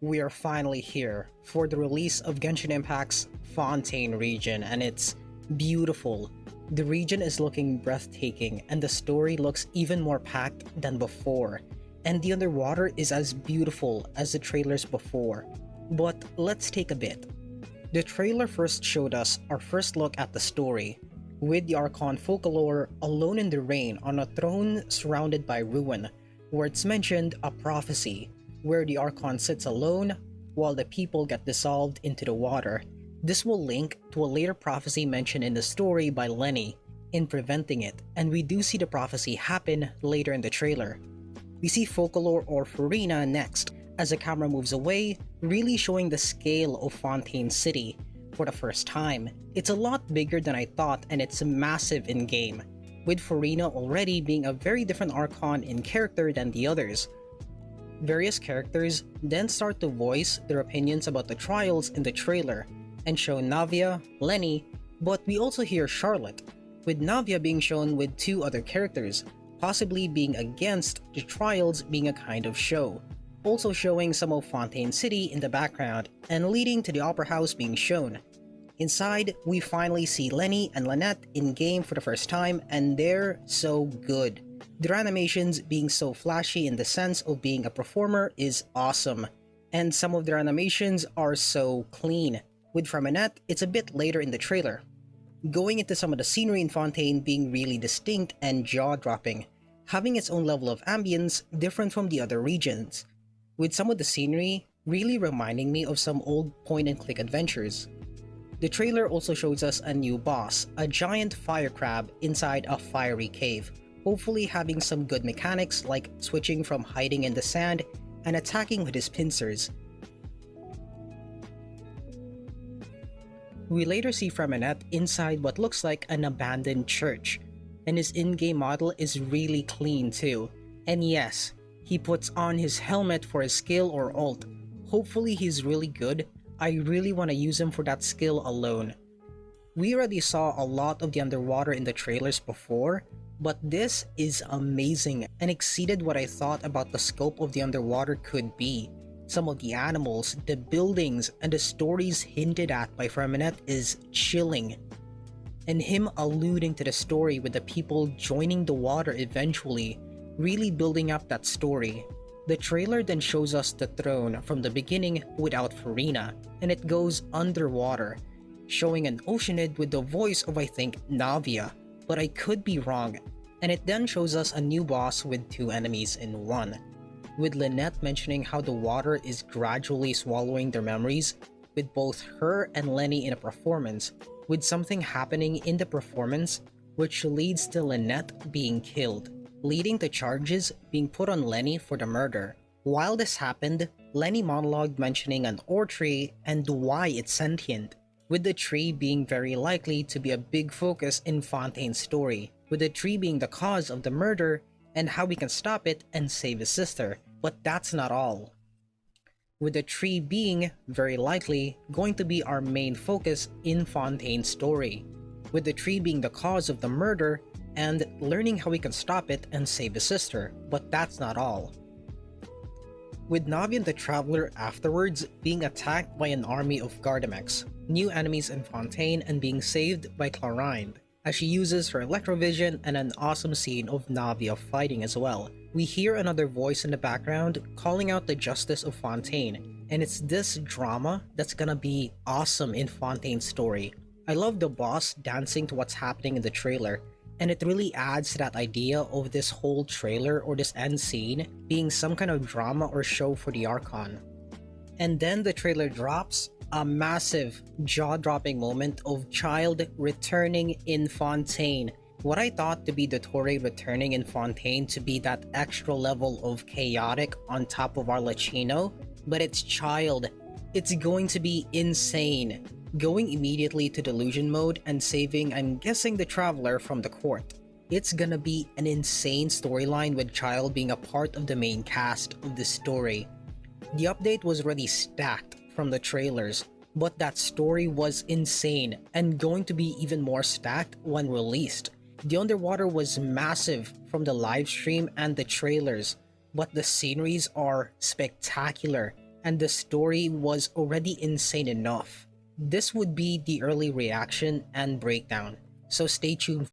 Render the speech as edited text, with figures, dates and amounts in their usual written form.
we are finally here for the release of Genshin Impact's Fontaine region, and it's beautiful. The region is looking breathtaking, and the story looks even more packed than before. And the underwater is as beautiful as the trailers before. But let's take a bit. The trailer first showed us our first look at the story, with the Archon Folklore alone in the rain on a throne surrounded by ruin, where it's mentioned a prophecy, where the Archon sits alone while the people get dissolved into the water. This will link to a later prophecy mentioned in the story by Lenny in preventing it, and we do see the prophecy happen later in the trailer. We see Folklore or Farina next, as the camera moves away, really showing the scale of Fontaine City for the first time. It's a lot bigger than I thought, and it's massive in-game, with Farina already being a very different Archon in character than the others. Various characters then start to voice their opinions about the trials in the trailer, and show Navia, Lenny, but we also hear Charlotte, with Navia being shown with two other characters, possibly being against the trials being a kind of show, also showing some of Fontaine City in the background, and leading to the Opera House being shown. Inside, we finally see Lenny and Lynette in-game for the first time, and they're so good. Their animations being so flashy in the sense of being a performer is awesome, and some of their animations are so clean. With Framinette, it's a bit later in the trailer, going into some of the scenery in Fontaine being really distinct and jaw-dropping, having its own level of ambience different from the other regions, with some of the scenery really reminding me of some old point-and-click adventures. The trailer also shows us a new boss, a giant fire crab inside a fiery cave, hopefully having some good mechanics like switching from hiding in the sand and attacking with his pincers. We later see Framinette inside what looks like an abandoned church, and his in-game model is really clean too. And yes, he puts on his helmet for his skill or ult. Hopefully he's really good. I really want to use him for that skill alone. We already saw a lot of the underwater in the trailers before, but this is amazing and exceeded what I thought about the scope of the underwater could be. Some of the animals, the buildings, and the stories hinted at by Framinette is chilling. And him alluding to the story with the people joining the water eventually, really building up that story. The trailer then shows us the throne from the beginning without Farina, and it goes underwater, showing an Oceanid with the voice of I think Navia, but I could be wrong. And it then shows us a new boss with two enemies in one, with Lynette mentioning how the water is gradually swallowing their memories, with both her and Lenny in a performance, with something happening in the performance which leads to Lynette being killed, leading to charges being put on Lenny for the murder. While this happened, Lenny monologued mentioning an ore tree and why it's sentient, with the tree being very likely to be a big focus in Fontaine's story, with the tree being the cause of the murder and how we can stop it and save his sister. But that's not all. With the tree being, very likely, going to be our main focus in Fontaine's story, with the tree being the cause of the murder and learning how we can stop it and save his sister. But that's not all. With Navi and the Traveler afterwards being attacked by an army of Gardamex, new enemies in Fontaine, and being saved by Clarinde, as she uses her Electrovision, and an awesome scene of Navia fighting as well. We hear another voice in the background calling out the justice of Fontaine, and it's this drama that's gonna be awesome in Fontaine's story. I love the boss dancing to what's happening in the trailer, and it really adds to that idea of this whole trailer or this end scene being some kind of drama or show for the Archon. And then the trailer drops, a massive, jaw-dropping moment of Child returning in Fontaine. What I thought to be the Torre returning in Fontaine to be that extra level of chaotic on top of our Lachino, but it's Child. It's going to be insane. Going immediately to delusion mode and saving, I'm guessing, the Traveler from the court. It's gonna be an insane storyline with Child being a part of the main cast of the story. The update was already stacked from the trailers, but that story was insane and going to be even more stacked when released. The underwater was massive from the live stream and the trailers, but the sceneries are spectacular and the story was already insane enough. This would be the early reaction and breakdown, so stay tuned.